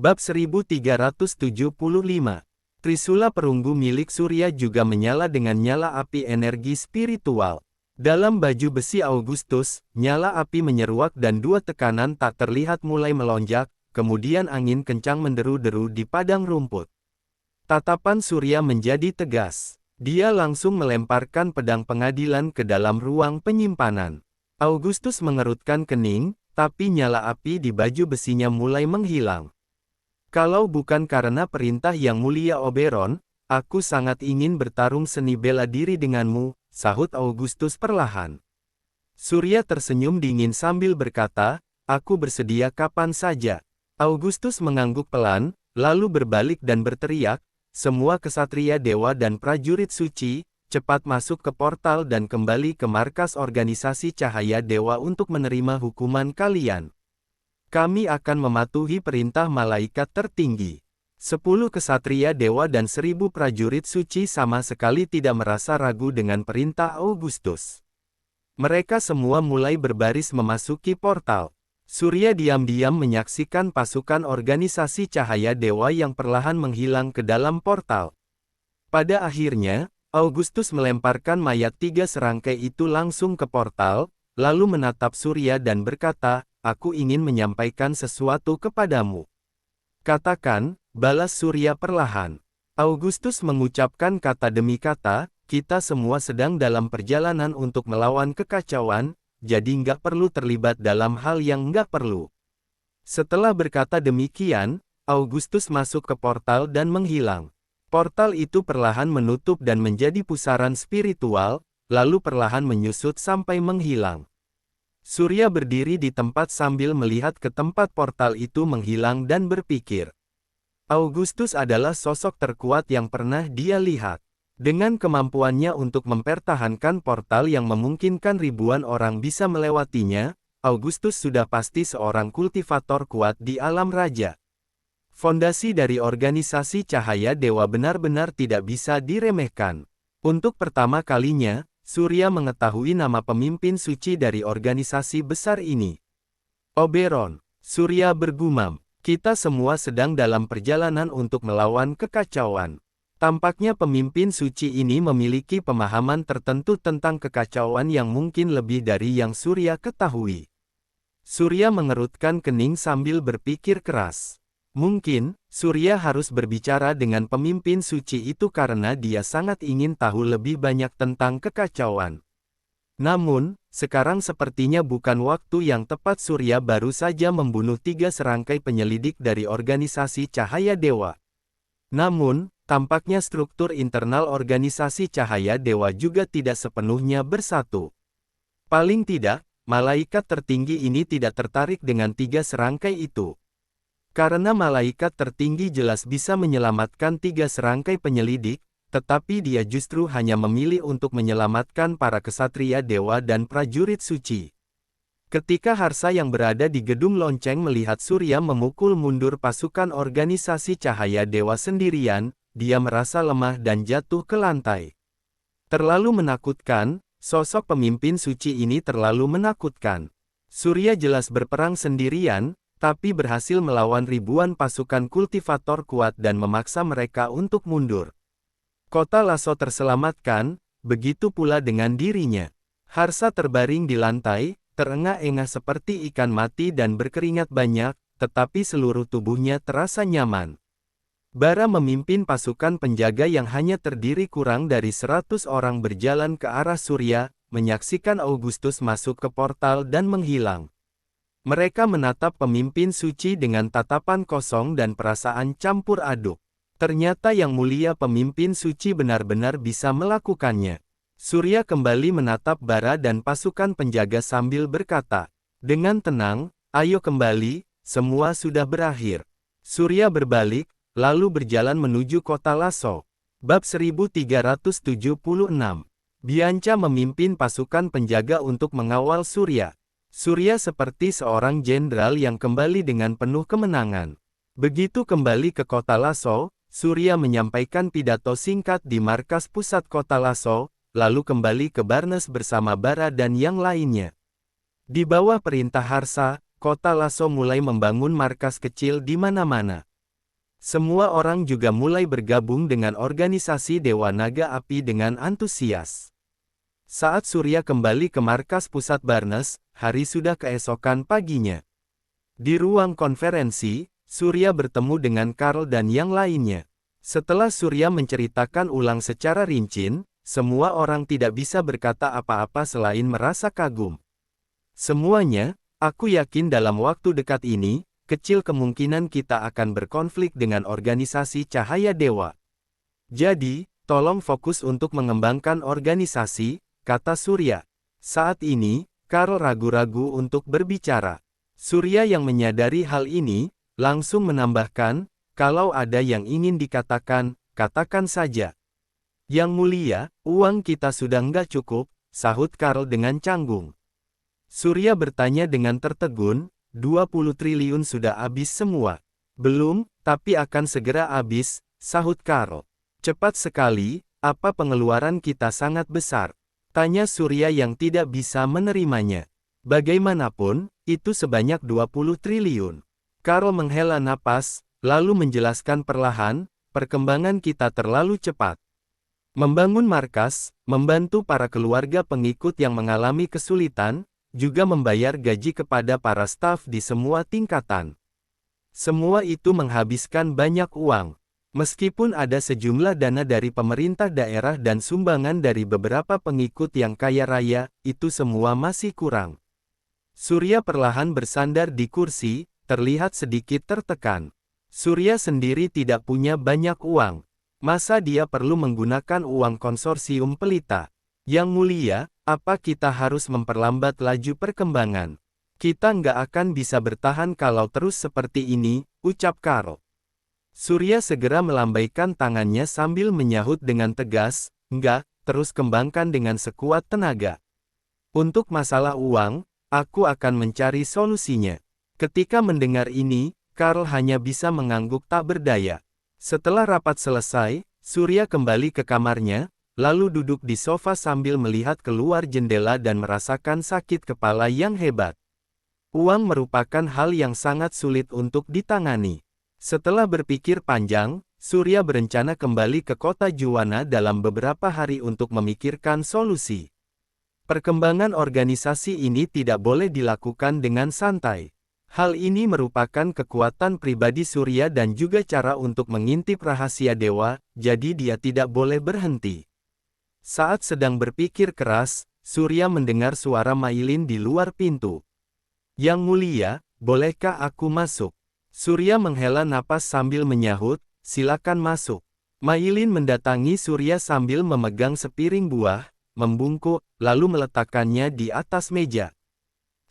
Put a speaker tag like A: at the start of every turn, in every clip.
A: Bab 1375. Trisula perunggu milik Surya juga menyala dengan nyala api energi spiritual. Dalam baju besi Augustus, nyala api menyeruak dan dua tekanan tak terlihat mulai melonjak, kemudian angin kencang menderu-deru di padang rumput. Tatapan Surya menjadi tegas. Dia langsung melemparkan pedang pengadilan ke dalam ruang penyimpanan. Augustus mengerutkan kening, tapi nyala api di baju besinya mulai menghilang. Kalau bukan karena perintah yang mulia Oberon, aku sangat ingin bertarung seni bela diri denganmu, sahut Augustus perlahan. Surya tersenyum dingin sambil berkata, aku bersedia kapan saja. Augustus mengangguk pelan, lalu berbalik dan berteriak, semua kesatria dewa dan prajurit suci, cepat masuk ke portal dan kembali ke markas organisasi cahaya dewa untuk menerima hukuman kalian. Kami akan mematuhi perintah malaikat tertinggi. 10 kesatria dewa dan 1000 prajurit suci sama sekali tidak merasa ragu dengan perintah Augustus. Mereka semua mulai berbaris memasuki portal. Surya diam-diam menyaksikan pasukan organisasi cahaya dewa yang perlahan menghilang ke dalam portal. Pada akhirnya, Augustus melemparkan mayat 3 serangkai itu langsung ke portal, lalu menatap Surya dan berkata, aku ingin menyampaikan sesuatu kepadamu. Katakan, balas Surya perlahan. Augustus mengucapkan kata demi kata, kita semua sedang dalam perjalanan untuk melawan kekacauan, jadi nggak perlu terlibat dalam hal yang nggak perlu. Setelah berkata demikian, Augustus masuk ke portal dan menghilang. Portal itu perlahan menutup dan menjadi pusaran spiritual, lalu perlahan menyusut sampai menghilang. Surya berdiri di tempat sambil melihat ke tempat portal itu menghilang dan berpikir. Augustus adalah sosok terkuat yang pernah dia lihat. Dengan kemampuannya untuk mempertahankan portal yang memungkinkan ribuan orang bisa melewatinya, Augustus sudah pasti seorang kultivator kuat di alam raja. Fondasi dari organisasi cahaya dewa benar-benar tidak bisa diremehkan. Untuk pertama kalinya, Surya mengetahui nama pemimpin suci dari organisasi besar ini. Oberon, Surya bergumam, kita semua sedang dalam perjalanan untuk melawan kekacauan. Tampaknya pemimpin suci ini memiliki pemahaman tertentu tentang kekacauan yang mungkin lebih dari yang Surya ketahui. Surya mengerutkan kening sambil berpikir keras. Mungkin, Surya harus berbicara dengan pemimpin suci itu karena dia sangat ingin tahu lebih banyak tentang kekacauan. Namun, sekarang sepertinya bukan waktu yang tepat. Surya baru saja membunuh 3 serangkai penyelidik dari organisasi cahaya dewa. Namun, tampaknya struktur internal organisasi cahaya dewa juga tidak sepenuhnya bersatu. Paling tidak, malaikat tertinggi ini tidak tertarik dengan 3 serangkai itu. Karena malaikat tertinggi jelas bisa menyelamatkan 3 serangkai penyelidik, tetapi dia justru hanya memilih untuk menyelamatkan para kesatria dewa dan prajurit suci. Ketika Harsa yang berada di gedung lonceng melihat Surya memukul mundur pasukan organisasi cahaya dewa sendirian, dia merasa lemah dan jatuh ke lantai. Terlalu menakutkan, sosok pemimpin suci ini terlalu menakutkan. Surya jelas berperang sendirian, tapi berhasil melawan ribuan pasukan kultivator kuat dan memaksa mereka untuk mundur. Kota Lasso terselamatkan, begitu pula dengan dirinya. Harsa terbaring di lantai, terengah-engah seperti ikan mati dan berkeringat banyak, tetapi seluruh tubuhnya terasa nyaman. Bara memimpin pasukan penjaga yang hanya terdiri kurang dari 100 orang berjalan ke arah Surya, menyaksikan Augustus masuk ke portal dan menghilang. Mereka menatap pemimpin suci dengan tatapan kosong dan perasaan campur aduk. Ternyata yang mulia pemimpin suci benar-benar bisa melakukannya. Surya kembali menatap bara dan pasukan penjaga sambil berkata, dengan tenang, ayo kembali, semua sudah berakhir. Surya berbalik, lalu berjalan menuju kota Lasso. Bab 1376. Bianca memimpin pasukan penjaga untuk mengawal Surya. Surya seperti seorang jenderal yang kembali dengan penuh kemenangan. Begitu kembali ke kota Lasso, Surya menyampaikan pidato singkat di markas pusat kota Lasso, lalu kembali ke Barnes bersama Bara dan yang lainnya. Di bawah perintah Harsa, kota Lasso mulai membangun markas kecil di mana-mana. Semua orang juga mulai bergabung dengan organisasi Dewa Naga Api dengan antusias. Saat Surya kembali ke markas pusat Barnes, hari sudah keesokan paginya. Di ruang konferensi, Surya bertemu dengan Karl dan yang lainnya. Setelah Surya menceritakan ulang secara rinci, semua orang tidak bisa berkata apa-apa selain merasa kagum. Semuanya, aku yakin dalam waktu dekat ini, kecil kemungkinan kita akan berkonflik dengan organisasi Cahaya Dewa. Jadi, tolong fokus untuk mengembangkan organisasi, kata Surya. Saat ini, Karl ragu-ragu untuk berbicara. Surya yang menyadari hal ini, langsung menambahkan, kalau ada yang ingin dikatakan, katakan saja. Yang mulia, uang kita sudah nggak cukup, sahut Karl dengan canggung. Surya bertanya dengan tertegun, 20 triliun sudah habis semua. Belum, tapi akan segera habis, sahut Karl. Cepat sekali, apa pengeluaran kita sangat besar? Tanya Surya yang tidak bisa menerimanya. Bagaimanapun, itu sebanyak 20 triliun. Karl menghela napas, lalu menjelaskan perlahan, perkembangan kita terlalu cepat. Membangun markas, membantu para keluarga pengikut yang mengalami kesulitan, juga membayar gaji kepada para staf di semua tingkatan. Semua itu menghabiskan banyak uang. Meskipun ada sejumlah dana dari pemerintah daerah dan sumbangan dari beberapa pengikut yang kaya raya, itu semua masih kurang. Surya perlahan bersandar di kursi, terlihat sedikit tertekan. Surya sendiri tidak punya banyak uang. Masa dia perlu menggunakan uang konsorsium pelita? Yang mulia, apa kita harus memperlambat laju perkembangan? Kita nggak akan bisa bertahan kalau terus seperti ini, ucap Karl. Surya segera melambaikan tangannya sambil menyahut dengan tegas, enggak, terus kembangkan dengan sekuat tenaga. Untuk masalah uang, aku akan mencari solusinya. Ketika mendengar ini, Karl hanya bisa mengangguk tak berdaya. Setelah rapat selesai, Surya kembali ke kamarnya, lalu duduk di sofa sambil melihat keluar jendela dan merasakan sakit kepala yang hebat. Uang merupakan hal yang sangat sulit untuk ditangani. Setelah berpikir panjang, Surya berencana kembali ke kota Juwana dalam beberapa hari untuk memikirkan solusi. Perkembangan organisasi ini tidak boleh dilakukan dengan santai. Hal ini merupakan kekuatan pribadi Surya dan juga cara untuk mengintip rahasia dewa, jadi dia tidak boleh berhenti. Saat sedang berpikir keras, Surya mendengar suara Mailin di luar pintu. Yang mulia, bolehkah aku masuk? Surya menghela napas sambil menyahut, silakan masuk. Mailin mendatangi Surya sambil memegang sepiring buah, membungkuk, lalu meletakkannya di atas meja.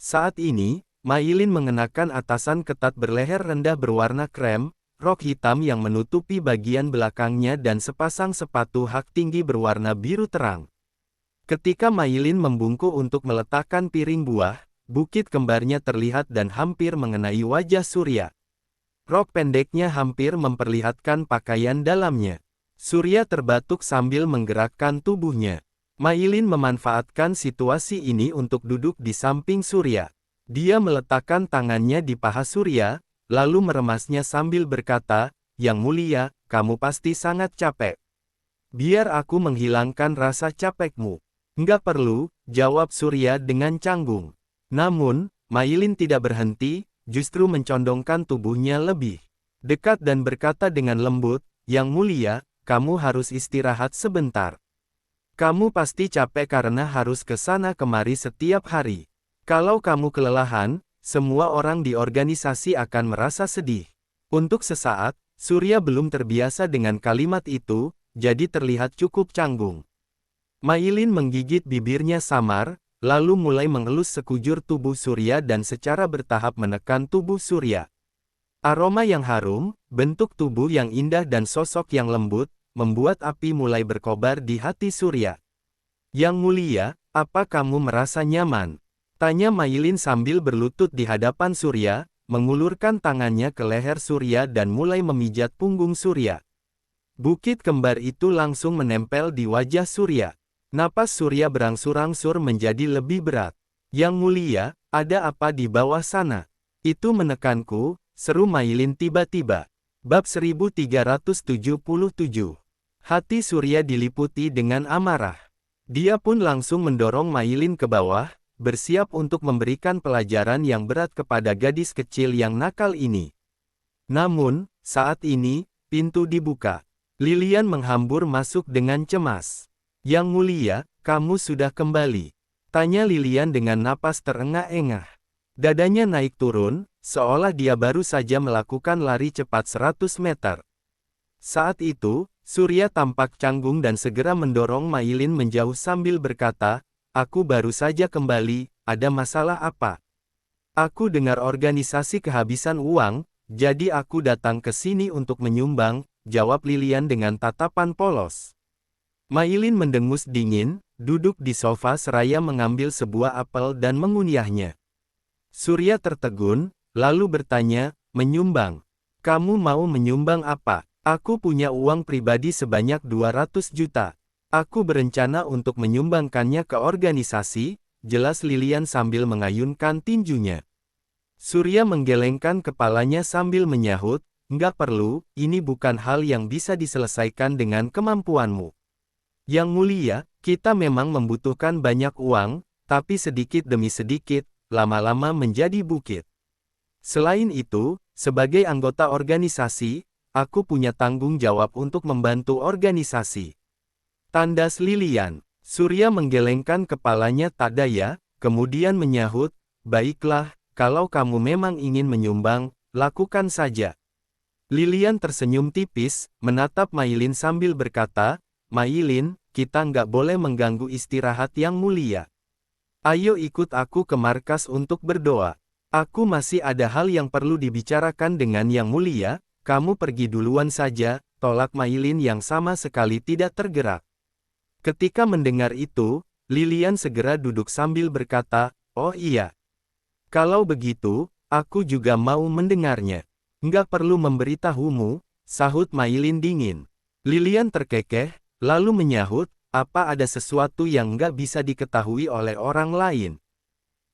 A: Saat ini, Mailin mengenakan atasan ketat berleher rendah berwarna krem, rok hitam yang menutupi bagian belakangnya dan sepasang sepatu hak tinggi berwarna biru terang. Ketika Mailin membungkuk untuk meletakkan piring buah, bukit kembarnya terlihat dan hampir mengenai wajah Surya. Rok pendeknya hampir memperlihatkan pakaian dalamnya. Surya terbatuk sambil menggerakkan tubuhnya. Mailin memanfaatkan situasi ini untuk duduk di samping Surya. Dia meletakkan tangannya di paha Surya, lalu meremasnya sambil berkata, "Yang mulia, kamu pasti sangat capek. Biar aku menghilangkan rasa capekmu." "Nggak perlu," jawab Surya dengan canggung. Namun, Mailin tidak berhenti, justru mencondongkan tubuhnya lebih dekat dan berkata dengan lembut, "Yang mulia, kamu harus istirahat sebentar. Kamu pasti capek karena harus ke sana kemari setiap hari. Kalau kamu kelelahan, semua orang di organisasi akan merasa sedih." Untuk sesaat, Surya belum terbiasa dengan kalimat itu, jadi terlihat cukup canggung. Mailin menggigit bibirnya samar, lalu mulai mengelus sekujur tubuh Surya dan secara bertahap menekan tubuh Surya. Aroma yang harum, bentuk tubuh yang indah dan sosok yang lembut, membuat api mulai berkobar di hati Surya. "Yang mulia, apa kamu merasa nyaman?" tanya Mailin sambil berlutut di hadapan Surya, mengulurkan tangannya ke leher Surya dan mulai memijat punggung Surya. Bukit kembar itu langsung menempel di wajah Surya. Napas Surya berangsur-angsur menjadi lebih berat. "Yang mulia, ada apa di bawah sana?" "Itu menekanku," seru Mailin tiba-tiba. Bab 1377. Hati Surya diliputi dengan amarah. Dia pun langsung mendorong Mailin ke bawah, bersiap untuk memberikan pelajaran yang berat kepada gadis kecil yang nakal ini. Namun, saat ini, pintu dibuka. Lilian menghambur masuk dengan cemas. "Yang mulia, kamu sudah kembali?" tanya Lilian dengan napas terengah-engah. Dadanya naik turun, seolah dia baru saja melakukan lari cepat 100 meter. Saat itu, Surya tampak canggung dan segera mendorong Mailin menjauh sambil berkata, "Aku baru saja kembali, ada masalah apa?" "Aku dengar organisasi kehabisan uang, jadi aku datang ke sini untuk menyumbang," jawab Lilian dengan tatapan polos. Mailin mendengus dingin, duduk di sofa seraya mengambil sebuah apel dan mengunyahnya. Surya tertegun, lalu bertanya, "Menyumbang? Kamu mau menyumbang apa?" "Aku punya uang pribadi sebanyak 200 juta. Aku berencana untuk menyumbangkannya ke organisasi," jelas Lilian sambil mengayunkan tinjunya. Surya menggelengkan kepalanya sambil menyahut, "Nggak perlu, ini bukan hal yang bisa diselesaikan dengan kemampuanmu. Yang mulia, kita memang membutuhkan banyak uang, tapi sedikit demi sedikit, lama-lama menjadi bukit. Selain itu, sebagai anggota organisasi, aku punya tanggung jawab untuk membantu organisasi." Tandas Lilian. Surya menggelengkan kepalanya tak daya, kemudian menyahut, "Baiklah, kalau kamu memang ingin menyumbang, lakukan saja." Lilian tersenyum tipis, menatap Mailin sambil berkata, "Mailin, kita nggak boleh mengganggu istirahat yang mulia. Ayo ikut aku ke markas untuk berdoa. Aku masih ada hal yang perlu dibicarakan dengan yang mulia, kamu pergi duluan saja," tolak Mailin yang sama sekali tidak tergerak. Ketika mendengar itu, Lilian segera duduk sambil berkata, "Oh iya. Kalau begitu, aku juga mau mendengarnya." "Nggak perlu memberitahumu," sahut Mailin dingin. Lilian terkekeh, lalu menyahut, "Apa ada sesuatu yang nggak bisa diketahui oleh orang lain?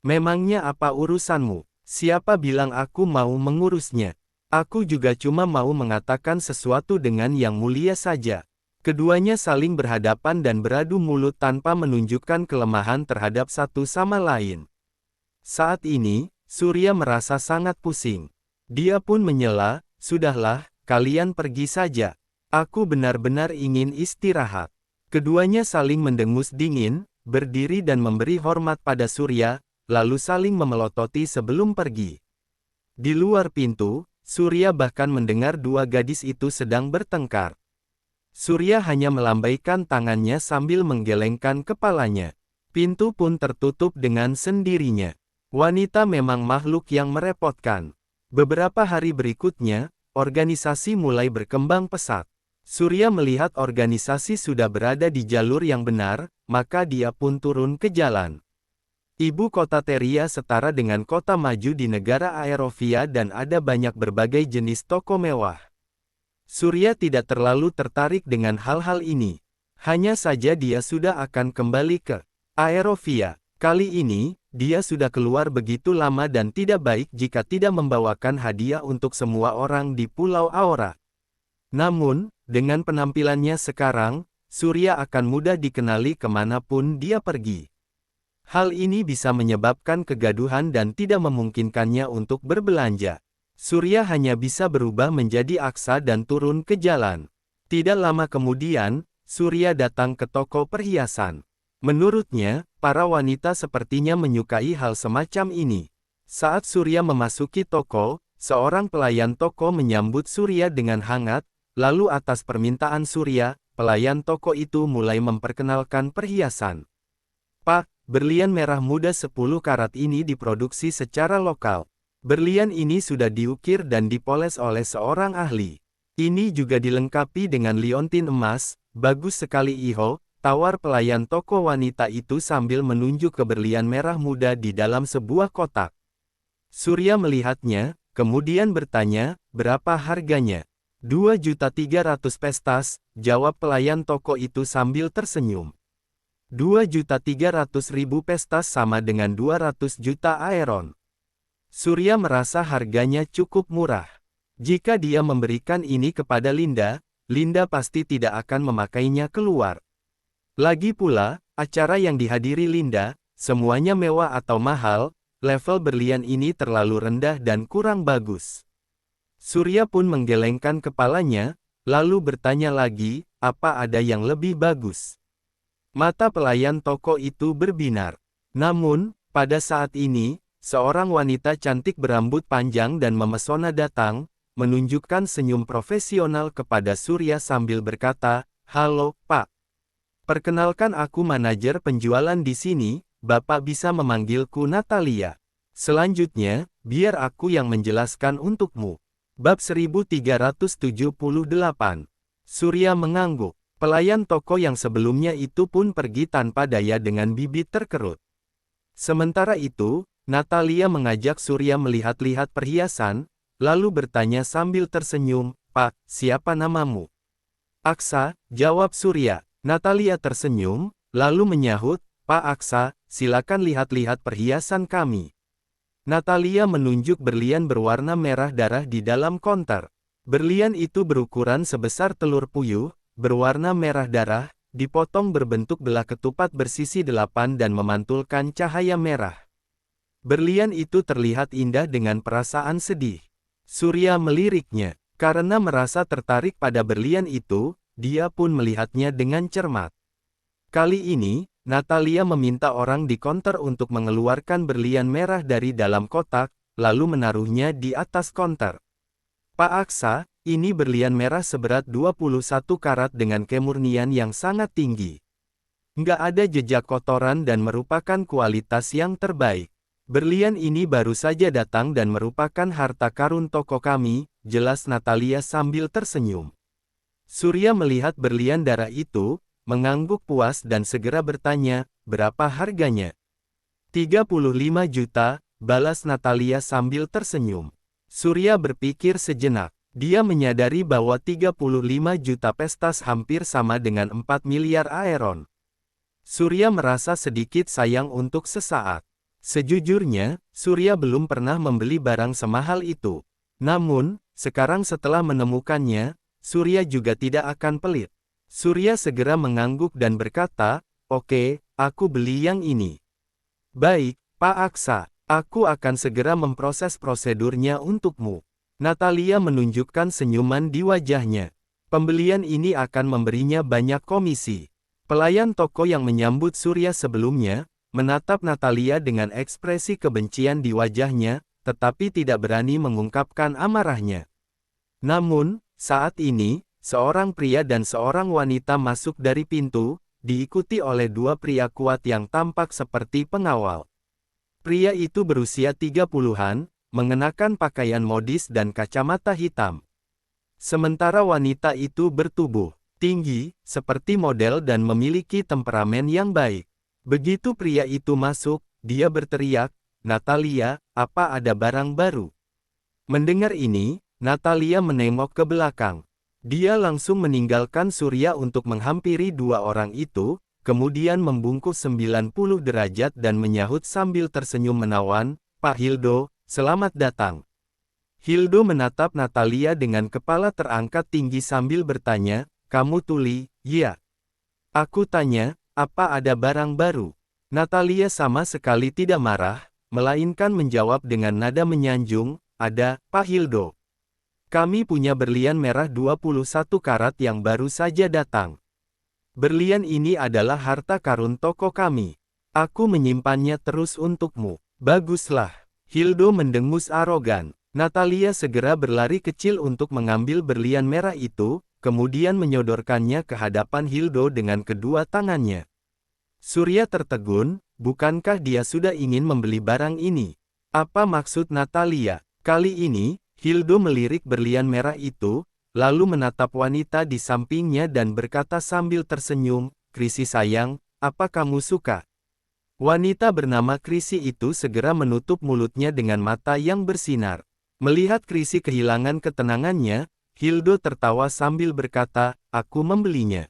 A: Memangnya apa urusanmu? Siapa bilang aku mau mengurusnya? Aku juga cuma mau mengatakan sesuatu dengan yang mulia saja." Keduanya saling berhadapan dan beradu mulut tanpa menunjukkan kelemahan terhadap satu sama lain. Saat ini, Surya merasa sangat pusing. Dia pun menyela, "Sudahlah, kalian pergi saja. Aku benar-benar ingin istirahat." Keduanya saling mendengus dingin, berdiri dan memberi hormat pada Surya, lalu saling memelototi sebelum pergi. Di luar pintu, Surya bahkan mendengar dua gadis itu sedang bertengkar. Surya hanya melambaikan tangannya sambil menggelengkan kepalanya. Pintu pun tertutup dengan sendirinya. Wanita memang makhluk yang merepotkan. Beberapa hari berikutnya, organisasi mulai berkembang pesat. Surya melihat organisasi sudah berada di jalur yang benar, maka dia pun turun ke jalan. Ibu kota Teria setara dengan kota maju di negara Aerovia dan ada banyak berbagai jenis toko mewah. Surya tidak terlalu tertarik dengan hal-hal ini. Hanya saja dia sudah akan kembali ke Aerovia. Kali ini, dia sudah keluar begitu lama dan tidak baik jika tidak membawakan hadiah untuk semua orang di Pulau Aura. Namun, dengan penampilannya sekarang, Surya akan mudah dikenali kemanapun dia pergi. Hal ini bisa menyebabkan kegaduhan dan tidak memungkinkannya untuk berbelanja. Surya hanya bisa berubah menjadi Aksa dan turun ke jalan. Tidak lama kemudian, Surya datang ke toko perhiasan. Menurutnya, para wanita sepertinya menyukai hal semacam ini. Saat Surya memasuki toko, seorang pelayan toko menyambut Surya dengan hangat. Lalu atas permintaan Surya, pelayan toko itu mulai memperkenalkan perhiasan. "Pak, berlian merah muda 10 karat ini diproduksi secara lokal. Berlian ini sudah diukir dan dipoles oleh seorang ahli. Ini juga dilengkapi dengan liontin emas, bagus sekali Iho," tawar pelayan toko wanita itu sambil menunjuk ke berlian merah muda di dalam sebuah kotak. Surya melihatnya, kemudian bertanya, "Berapa harganya?" 2.300 pestas, jawab pelayan toko itu sambil tersenyum. 2.300.000 pestas sama dengan 200 juta aeron. Surya merasa harganya cukup murah. Jika dia memberikan ini kepada Linda, Linda pasti tidak akan memakainya keluar. Lagi pula, acara yang dihadiri Linda, semuanya mewah atau mahal, level berlian ini terlalu rendah dan kurang bagus. Surya pun menggelengkan kepalanya, lalu bertanya lagi, apa ada yang lebih bagus? Mata pelayan toko itu berbinar. Namun, pada saat ini, seorang wanita cantik berambut panjang dan memesona datang, menunjukkan senyum profesional kepada Surya sambil berkata, "Halo, Pak. Perkenalkan aku manajer penjualan di sini, Bapak bisa memanggilku Natalia. Selanjutnya, biar aku yang menjelaskan untukmu." Bab 1378. Surya mengangguk. Pelayan toko yang sebelumnya itu pun pergi tanpa daya dengan bibit terkerut. Sementara itu, Natalia mengajak Surya melihat-lihat perhiasan, lalu bertanya sambil tersenyum, "Pak, siapa namamu?" "Aksa," jawab Surya. Natalia tersenyum, lalu menyahut, "Pak Aksa, silakan lihat-lihat perhiasan kami." Natalia menunjuk berlian berwarna merah darah di dalam konter. Berlian itu berukuran sebesar telur puyuh, berwarna merah darah, dipotong berbentuk belah ketupat bersisi 8 dan memantulkan cahaya merah. Berlian itu terlihat indah dengan perasaan sedih. Surya meliriknya. Karena merasa tertarik pada berlian itu, dia pun melihatnya dengan cermat. Kali ini, Natalia meminta orang di konter untuk mengeluarkan berlian merah dari dalam kotak, lalu menaruhnya di atas konter. "Pak Aksa, ini berlian merah seberat 21 karat dengan kemurnian yang sangat tinggi. Nggak ada jejak kotoran dan merupakan kualitas yang terbaik. Berlian ini baru saja datang dan merupakan harta karun toko kami," jelas Natalia sambil tersenyum. Surya melihat berlian darah itu, mengangguk puas dan segera bertanya, "Berapa harganya?" 35 juta, balas Natalia sambil tersenyum. Surya berpikir sejenak. Dia menyadari bahwa 35 juta pestas hampir sama dengan 4 miliar aeron. Surya merasa sedikit sayang untuk sesaat. Sejujurnya, Surya belum pernah membeli barang semahal itu. Namun, sekarang setelah menemukannya, Surya juga tidak akan pelit. Surya segera mengangguk dan berkata, "Oke, aku beli yang ini." "Baik, Pak Aksa, aku akan segera memproses prosedurnya untukmu." Natalia menunjukkan senyuman di wajahnya. Pembelian ini akan memberinya banyak komisi. Pelayan toko yang menyambut Surya sebelumnya, menatap Natalia dengan ekspresi kebencian di wajahnya, tetapi tidak berani mengungkapkan amarahnya. Namun, saat ini, seorang pria dan seorang wanita masuk dari pintu, diikuti oleh dua pria kuat yang tampak seperti pengawal. Pria itu berusia 30-an, mengenakan pakaian modis dan kacamata hitam. Sementara wanita itu bertubuh tinggi, seperti model dan memiliki temperamen yang baik. Begitu pria itu masuk, dia berteriak, "Natalia, apa ada barang baru?" Mendengar ini, Natalia menengok ke belakang. Dia langsung meninggalkan Surya untuk menghampiri dua orang itu, kemudian membungkuk 90 derajat dan menyahut sambil tersenyum menawan, "Pak Hildo, selamat datang." Hildo menatap Natalia dengan kepala terangkat tinggi sambil bertanya, "Kamu tuli?" "Ya." "Aku tanya, apa ada barang baru?" Natalia sama sekali tidak marah, melainkan menjawab dengan nada menyanjung, "Ada, Pak Hildo. Kami punya berlian merah 21 karat yang baru saja datang. Berlian ini adalah harta karun toko kami. Aku menyimpannya terus untukmu." "Baguslah." Hildo mendengus arogan. Natalia segera berlari kecil untuk mengambil berlian merah itu, kemudian menyodorkannya ke hadapan Hildo dengan kedua tangannya. Surya tertegun, bukankah dia sudah ingin membeli barang ini? Apa maksud Natalia? Kali ini, Hildo melirik berlian merah itu, lalu menatap wanita di sampingnya dan berkata sambil tersenyum, "Krisi sayang, apa kamu suka?" Wanita bernama Krisi itu segera menutup mulutnya dengan mata yang bersinar. Melihat Krisi kehilangan ketenangannya, Hildo tertawa sambil berkata, "Aku membelinya.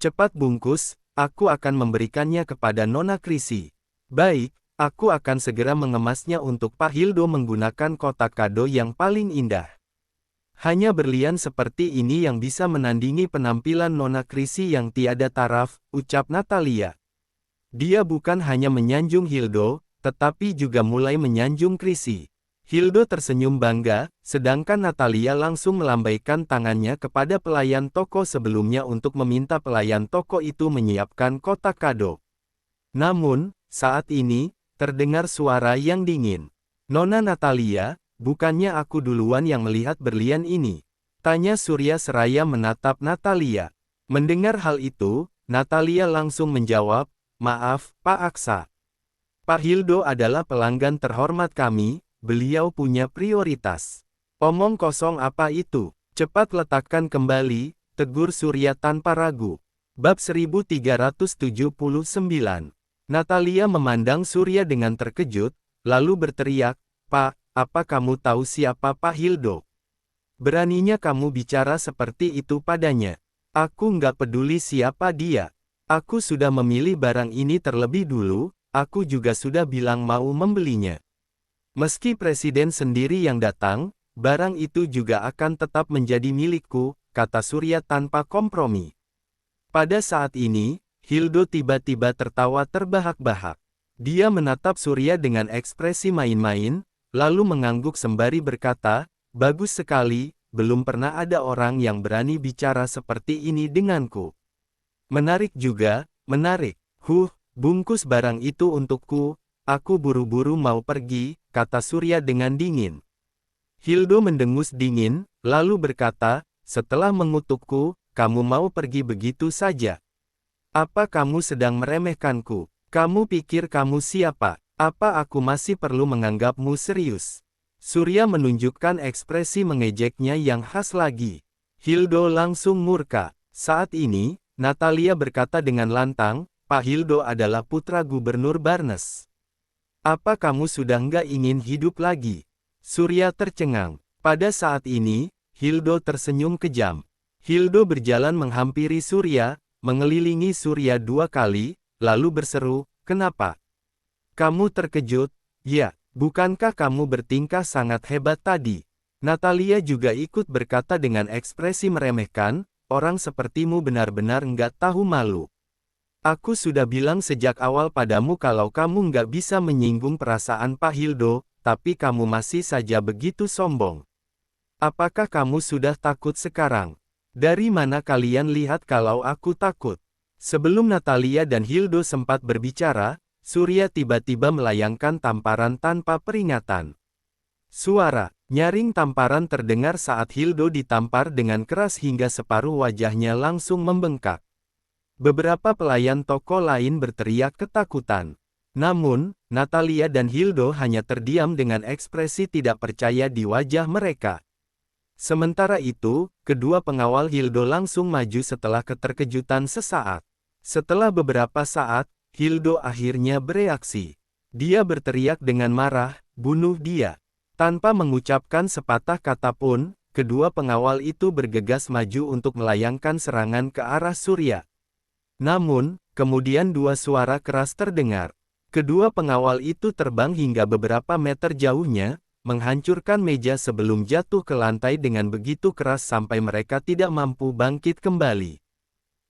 A: Cepat bungkus, aku akan memberikannya kepada Nona Krisi." "Baik, aku akan segera mengemasnya untuk Pak Hildo menggunakan kotak kado yang paling indah." Hanya berlian seperti ini yang bisa menandingi penampilan Nona Chrissy yang tiada taraf, ucap Natalia. Dia bukan hanya menyanjung Hildo, tetapi juga mulai menyanjung Chrissy. Hildo tersenyum bangga, sedangkan Natalia langsung melambaikan tangannya kepada pelayan toko sebelumnya untuk meminta pelayan toko itu menyiapkan kotak kado. Namun, saat ini, terdengar suara yang dingin. Nona Natalia, bukannya aku duluan yang melihat berlian ini? Tanya Surya seraya menatap Natalia. Mendengar hal itu, Natalia langsung menjawab, maaf, Pak Aksa. Pak Hildo adalah pelanggan terhormat kami, beliau punya prioritas. Omong kosong apa itu? Cepat letakkan kembali, tegur Surya tanpa ragu. Bab 1379. Natalia memandang Surya dengan terkejut, lalu berteriak, Pak, apa kamu tahu siapa Pak Hildo? Beraninya kamu bicara seperti itu padanya. Aku nggak peduli siapa dia. Aku sudah memilih barang ini terlebih dulu, aku juga sudah bilang mau membelinya. Meski presiden sendiri yang datang, barang itu juga akan tetap menjadi milikku, kata Surya tanpa kompromi. Pada saat ini, Hildo tiba-tiba tertawa terbahak-bahak. Dia menatap Surya dengan ekspresi main-main, lalu mengangguk sembari berkata, bagus sekali, belum pernah ada orang yang berani bicara seperti ini denganku. Menarik juga, menarik. Bungkus barang itu untukku, aku buru-buru mau pergi, kata Surya dengan dingin. Hildo mendengus dingin, lalu berkata, setelah mengutukku, kamu mau pergi begitu saja. Apa kamu sedang meremehkanku? Kamu pikir kamu siapa? Apa aku masih perlu menganggapmu serius? Surya menunjukkan ekspresi mengejeknya yang khas lagi. Hildo langsung murka. Saat ini, Natalia berkata dengan lantang, Pak Hildo adalah putra Gubernur Barnes. Apa kamu sudah nggak ingin hidup lagi? Surya tercengang. Pada saat ini, Hildo tersenyum kejam. Hildo berjalan menghampiri Surya, mengelilingi Surya 2 kali, lalu berseru, kenapa? Kamu terkejut? Ya, bukankah kamu bertingkah sangat hebat tadi? Natalia juga ikut berkata dengan ekspresi meremehkan, orang sepertimu benar-benar nggak tahu malu. Aku sudah bilang sejak awal padamu kalau kamu nggak bisa menyinggung perasaan Pak Hildo, tapi kamu masih saja begitu sombong. Apakah kamu sudah takut sekarang? Dari mana kalian lihat kalau aku takut? Sebelum Natalia dan Hildo sempat berbicara, Surya tiba-tiba melayangkan tamparan tanpa peringatan. Suara nyaring tamparan terdengar saat Hildo ditampar dengan keras hingga separuh wajahnya langsung membengkak. Beberapa pelayan toko lain berteriak ketakutan. Namun, Natalia dan Hildo hanya terdiam dengan ekspresi tidak percaya di wajah mereka. Sementara itu, kedua pengawal Hildo langsung maju setelah keterkejutan sesaat. Setelah beberapa saat, Hildo akhirnya bereaksi. Dia berteriak dengan marah, bunuh dia. Tanpa mengucapkan sepatah kata pun, kedua pengawal itu bergegas maju untuk melayangkan serangan ke arah Surya. Namun, kemudian dua suara keras terdengar. Kedua pengawal itu terbang hingga beberapa meter jauhnya, menghancurkan meja sebelum jatuh ke lantai dengan begitu keras sampai mereka tidak mampu bangkit kembali.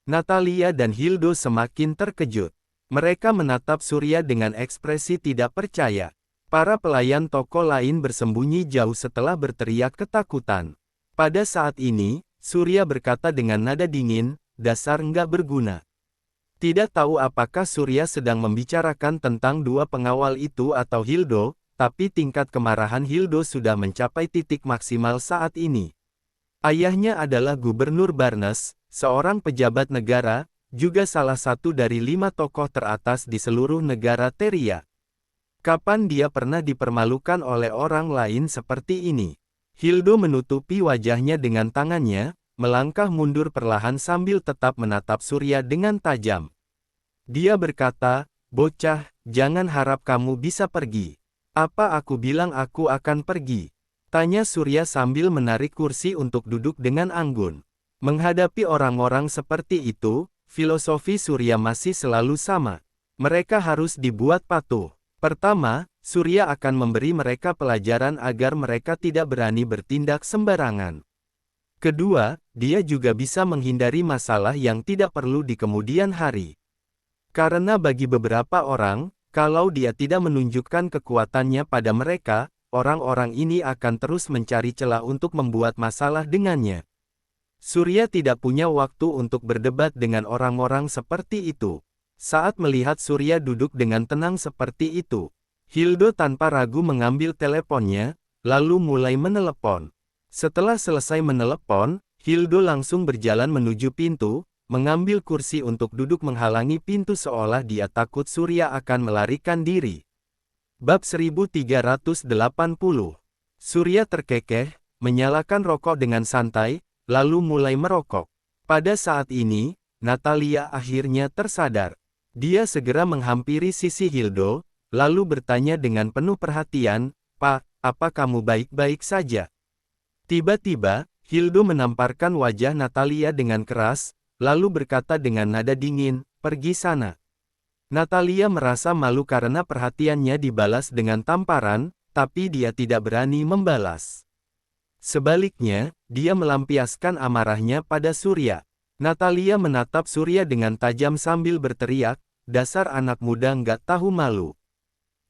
A: Natalia dan Hildo semakin terkejut. Mereka menatap Surya dengan ekspresi tidak percaya. Para pelayan toko lain bersembunyi jauh setelah berteriak ketakutan. Pada saat ini, Surya berkata dengan nada dingin, dasar nggak berguna. Tidak tahu apakah Surya sedang membicarakan tentang dua pengawal itu atau Hildo, tapi tingkat kemarahan Hildo sudah mencapai titik maksimal saat ini. Ayahnya adalah Gubernur Barnes, seorang pejabat negara, juga salah satu dari 5 tokoh teratas di seluruh negara Teria. Kapan dia pernah dipermalukan oleh orang lain seperti ini? Hildo menutupi wajahnya dengan tangannya, melangkah mundur perlahan sambil tetap menatap Surya dengan tajam. Dia berkata, bocah, jangan harap kamu bisa pergi. Apa aku bilang aku akan pergi? Tanya Surya sambil menarik kursi untuk duduk dengan anggun. Menghadapi orang-orang seperti itu, filosofi Surya masih selalu sama. Mereka harus dibuat patuh. Pertama, Surya akan memberi mereka pelajaran agar mereka tidak berani bertindak sembarangan. Kedua, dia juga bisa menghindari masalah yang tidak perlu di kemudian hari. Karena bagi beberapa orang, kalau dia tidak menunjukkan kekuatannya pada mereka, orang-orang ini akan terus mencari celah untuk membuat masalah dengannya. Surya tidak punya waktu untuk berdebat dengan orang-orang seperti itu. Saat melihat Surya duduk dengan tenang seperti itu, Hildo tanpa ragu mengambil teleponnya, lalu mulai menelepon. Setelah selesai menelepon, Hildo langsung berjalan menuju pintu, mengambil kursi untuk duduk menghalangi pintu seolah dia takut Surya akan melarikan diri. Bab 1380. Surya terkekeh, menyalakan rokok dengan santai, lalu mulai merokok. Pada saat ini, Natalia akhirnya tersadar. Dia segera menghampiri sisi Hildo, lalu bertanya dengan penuh perhatian, "Pak, apa kamu baik-baik saja?" Tiba-tiba, Hildo menamparkan wajah Natalia dengan keras, lalu berkata dengan nada dingin, "Pergi sana." Natalia merasa malu karena perhatiannya dibalas dengan tamparan, tapi dia tidak berani membalas. Sebaliknya, dia melampiaskan amarahnya pada Surya. Natalia menatap Surya dengan tajam sambil berteriak, "Dasar anak muda nggak tahu malu.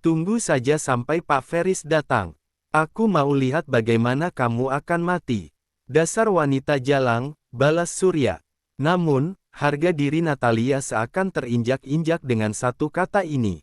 A: Tunggu saja sampai Pak Feris datang. Aku mau lihat bagaimana kamu akan mati. Dasar wanita jalang," balas Surya. Namun, harga diri Natalia seakan terinjak-injak dengan satu kata ini.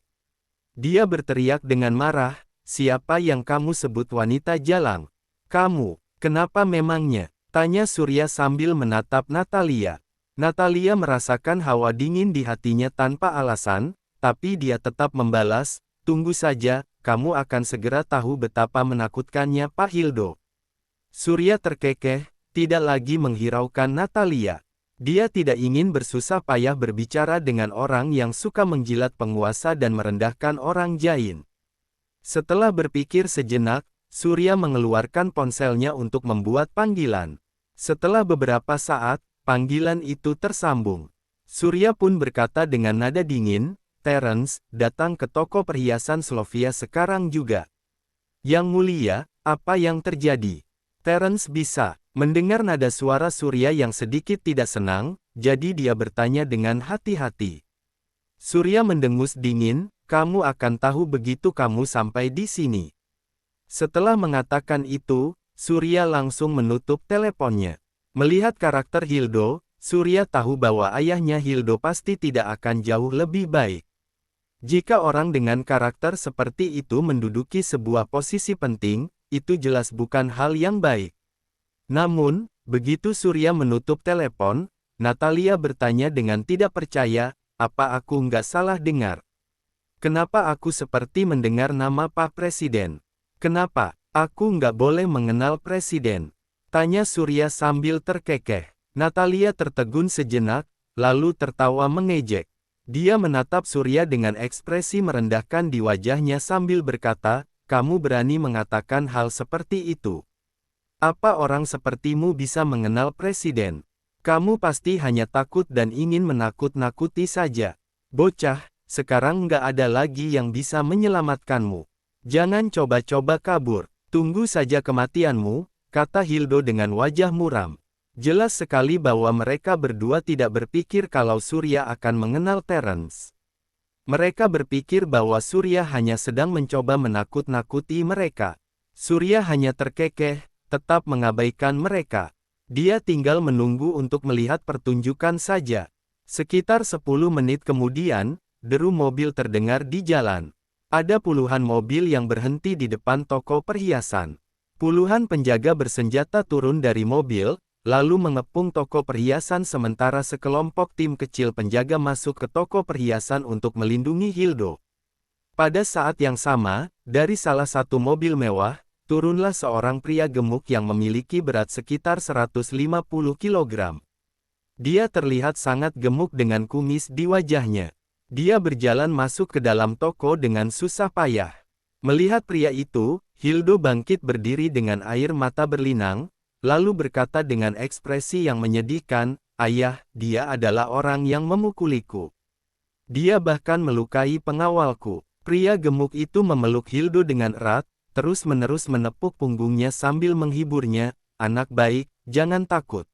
A: Dia berteriak dengan marah, "Siapa yang kamu sebut wanita jalang? Kamu, kenapa memangnya?" tanya Surya sambil menatap Natalia. Natalia merasakan hawa dingin di hatinya tanpa alasan, tapi dia tetap membalas, "Tunggu saja, kamu akan segera tahu betapa menakutkannya Pak Hildo." Surya terkekeh, tidak lagi menghiraukan Natalia. Dia tidak ingin bersusah payah berbicara dengan orang yang suka menjilat penguasa dan merendahkan orang jain. Setelah berpikir sejenak, Surya mengeluarkan ponselnya untuk membuat panggilan. Setelah beberapa saat, panggilan itu tersambung. Surya pun berkata dengan nada dingin, "Terence, datang ke toko perhiasan Sofia sekarang juga." "Yang mulia, apa yang terjadi?" Terence bisa mendengar nada suara Surya yang sedikit tidak senang, jadi dia bertanya dengan hati-hati. Surya mendengus dingin, "Kamu akan tahu begitu kamu sampai di sini." Setelah mengatakan itu, Surya langsung menutup teleponnya. Melihat karakter Hildo, Surya tahu bahwa ayahnya Hildo pasti tidak akan jauh lebih baik. Jika orang dengan karakter seperti itu menduduki sebuah posisi penting, itu jelas bukan hal yang baik. Namun, begitu Surya menutup telepon, Natalia bertanya dengan tidak percaya, "Apa aku nggak salah dengar? Kenapa aku seperti mendengar nama Pak Presiden? Kenapa aku nggak boleh mengenal Presiden?" tanya Surya sambil terkekeh. Natalia tertegun sejenak, lalu tertawa mengejek. Dia menatap Surya dengan ekspresi merendahkan di wajahnya sambil berkata, "Kamu berani mengatakan hal seperti itu? Apa orang sepertimu bisa mengenal Presiden? Kamu pasti hanya takut dan ingin menakut-nakuti saja. Bocah, sekarang nggak ada lagi yang bisa menyelamatkanmu. Jangan coba-coba kabur. Tunggu saja kematianmu," kata Hildo dengan wajah muram. Jelas sekali bahwa mereka berdua tidak berpikir kalau Surya akan mengenal Terence. Mereka berpikir bahwa Surya hanya sedang mencoba menakut-nakuti mereka. Surya hanya terkekeh, tetap mengabaikan mereka. Dia tinggal menunggu untuk melihat pertunjukan saja. Sekitar 10 menit kemudian, deru mobil terdengar di jalan. Ada puluhan mobil yang berhenti di depan toko perhiasan. Puluhan penjaga bersenjata turun dari mobil, lalu mengepung toko perhiasan sementara sekelompok tim kecil penjaga masuk ke toko perhiasan untuk melindungi Hildo. Pada saat yang sama, dari salah satu mobil mewah, turunlah seorang pria gemuk yang memiliki berat sekitar 150 kg. Dia terlihat sangat gemuk dengan kumis di wajahnya. Dia berjalan masuk ke dalam toko dengan susah payah. Melihat pria itu, Hildo bangkit berdiri dengan air mata berlinang, lalu berkata dengan ekspresi yang menyedihkan, "Ayah, dia adalah orang yang memukuliku. Dia bahkan melukai pengawalku." Pria gemuk itu memeluk Hildo dengan erat, terus-menerus menepuk punggungnya sambil menghiburnya, "Anak baik, jangan takut.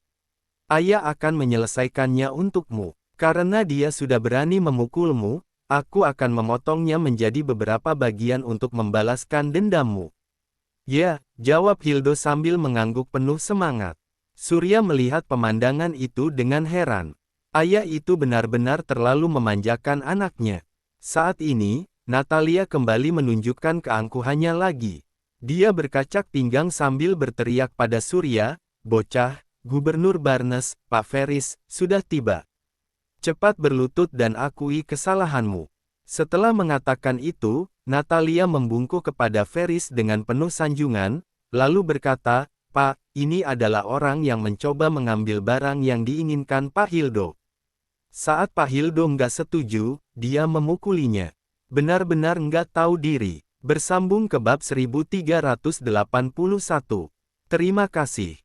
A: Ayah akan menyelesaikannya untukmu. Karena dia sudah berani memukulmu, aku akan memotongnya menjadi beberapa bagian untuk membalaskan dendammu. Ya, jawab Hildo sambil mengangguk penuh semangat. Surya melihat pemandangan itu dengan heran. Ayah itu benar-benar terlalu memanjakan anaknya. Saat ini, Natalia kembali menunjukkan keangkuhannya lagi. Dia berkacak pinggang sambil berteriak pada Surya, "Bocah, Gubernur Barnes, Pak Ferris, sudah tiba. Cepat berlutut dan akui kesalahanmu." Setelah mengatakan itu, Natalia membungkuk kepada Ferris dengan penuh sanjungan, lalu berkata, "Pak, ini adalah orang yang mencoba mengambil barang yang diinginkan Pak Hildo. Saat Pak Hildo nggak setuju, dia memukulinya. Benar-benar nggak tahu diri." Bersambung ke bab 1381. Terima kasih.